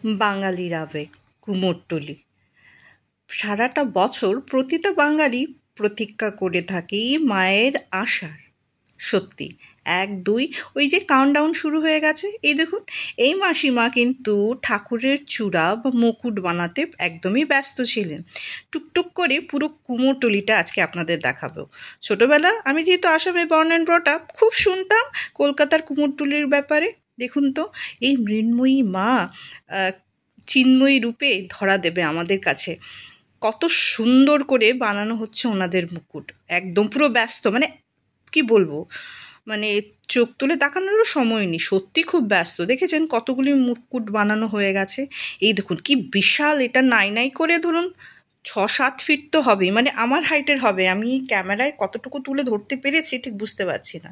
বাঙালির আবেগ কুমোরটুলি। সারাটা বছর প্রতিটা বাঙালি প্রতীক্ষা করে থাকে মায়ের আসার। সত্যি 1-2 ওই যে কাউন্টডাউন শুরু হয়ে গেছে। এই দেখুন, এই মাসিমা কিন্তু ঠাকুরের চূড়া বা মুকুট বানাতে একদমই ব্যস্ত ছিলেন। টুকটুক করে পুরো কুমোরটুলিটা আজকে আপনাদের দেখাবো। ছোটবেলা আমি যেহেতু আসামে বর্ন অ্যান্ড ব্রট আপ, খুব শুনতাম কলকাতার কুমোরটুলির ব্যাপারে। দেখুন তো, এই মৃন্ময়ী মা চিন্ময়ী রূপে ধরা দেবে আমাদের কাছে। কত সুন্দর করে বানানো হচ্ছে ওনাদের মুকুট, একদম পুরো ব্যস্ত, মানে কি বলবো, মানে চোখ তুলে তাকানোরও সময় নেই, সত্যি খুব ব্যস্ত। দেখেছেন কতগুলি মুকুট বানানো হয়ে গেছে। এই দেখুন কি বিশাল, এটা নাই করে ধরুন 6-7 ফিট তো হবেই, মানে আমার হাইটের হবে। আমি ক্যামেরায় কতটুকু তুলে ধরতে পেরেছি ঠিক বুঝতে পারছি না।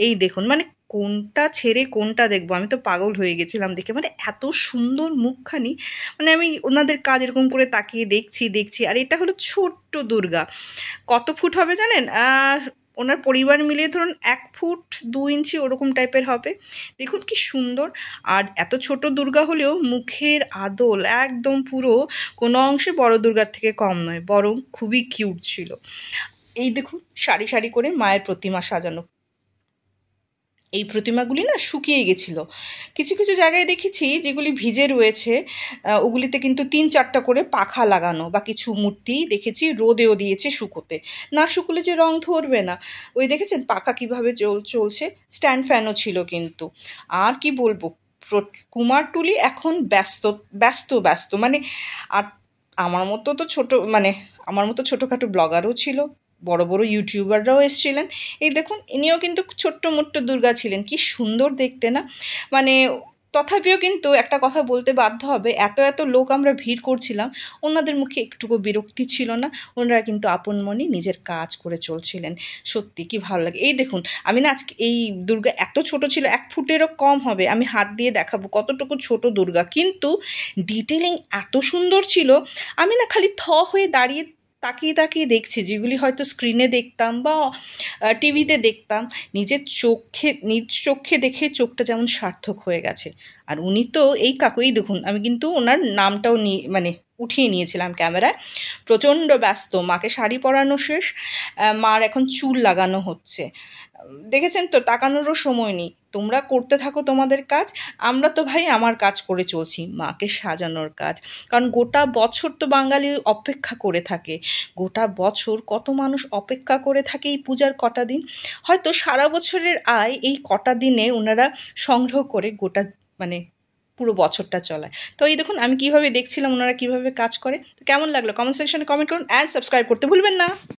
এই দেখুন, মানে কোনটা ছেড়ে কোনটা দেখবো, আমি তো পাগল হয়ে গেছিলাম দেখে, মানে এত সুন্দর মুখখানি। মানে আমি ওনাদের কাজ এরকম করে তাকিয়ে দেখছি। আর এটা হলো ছোট্ট দুর্গা। কত ফুট হবে জানেন? ওনার পরিবার মিলিয়ে ধরুন 1 ফুট 2 ইঞ্চি ওরকম টাইপের হবে। দেখুন কি সুন্দর। আর এত ছোট দুর্গা হলেও মুখের আদল একদম পুরো কোনো অংশে বড় দুর্গার থেকে কম নয়, বরং খুবই কিউট ছিল। এই দেখুন সারি করে মায়ের প্রতিমা সাজানো। এই প্রতিমাগুলি না শুকিয়ে গেছিল। কিছু জায়গায় দেখেছি যেগুলি ভিজে রয়েছে, ওগুলিতে কিন্তু 3-4টা করে পাখা লাগানো, বা কিছু মূর্তি দেখেছি রোদেও দিয়েছে শুকোতে। না শুকলে যে রং ধরবে না। ওই দেখেছেন পাখা কীভাবে চলছে, স্ট্যান্ড ফ্যানও ছিল কিন্তু। আর কি বলবো, কুমারটুলি এখন ব্যস্ত মানে। আর আমার মতো ছোটোখাটো ব্লগারও ছিল, বড় ইউটিউবাররাও এসেছিলেন। এই দেখুন ইনিও কিন্তু ছোট্ট মোট্ট দুর্গা ছিলেন, কি সুন্দর দেখতে না। মানে তথাপিও কিন্তু একটা কথা বলতে বাধ্য হবে, এত লোক আমরা ভিড় করছিলাম, ওনাদের মুখে একটুকু বিরক্তি ছিল না। ওনারা কিন্তু আপন মনে নিজের কাজ করে চলছিলেন। সত্যি কি ভালো লাগে। এই দেখুন, আমি না আজকে এই দুর্গা এত ছোট ছিল, 1 ফুটেরও কম হবে। আমি হাত দিয়ে দেখাবো কতটুকু ছোট দুর্গা, কিন্তু ডিটেলিং এত সুন্দর ছিল। আমি না খালি হয়ে দাঁড়িয়ে তাকিয়ে দেখছি, যেগুলি হয়তো স্ক্রিনে দেখতাম বা টিভিতে দেখতাম, নিজ চোখে দেখে চোখটা যেমন সার্থক হয়ে গেছে। আর উনি তো এই কাকুই দেখুন, আমি কিন্তু ওনার নামটাও উঠিয়ে নিয়েছিলাম ক্যামেরায়। প্রচণ্ড ব্যস্ত, মাকে শাড়ি পরানো শেষ, মার এখন চুল লাগানো হচ্ছে। দেখেছেন তো, তাকানোরও সময় নেই। তোমরা করতে থাকো তোমাদের কাজ, আমরা তো ভাই আমার কাজ করে চলছি, মাকে সাজানোর কাজ। কারণ গোটা বছর তো বাঙালি অপেক্ষা করে থাকে, গোটা বছর কত মানুষ অপেক্ষা করে থাকে এই পূজার কটা দিন। হয়তো সারা বছরের আয় এই কটা দিনে ওনারা সংগ্রহ করে গোটা পুরো বছরটা চলায়। তো এই দেখুন আমি কিভাবে দেখছিলাম ওনারা কিভাবে কাজ করে। তো কেমন লাগলো কমেন্ট সেকশনে কমেন্ট করুন, অ্যান্ড সাবস্ক্রাইব করতে ভুলবেন না।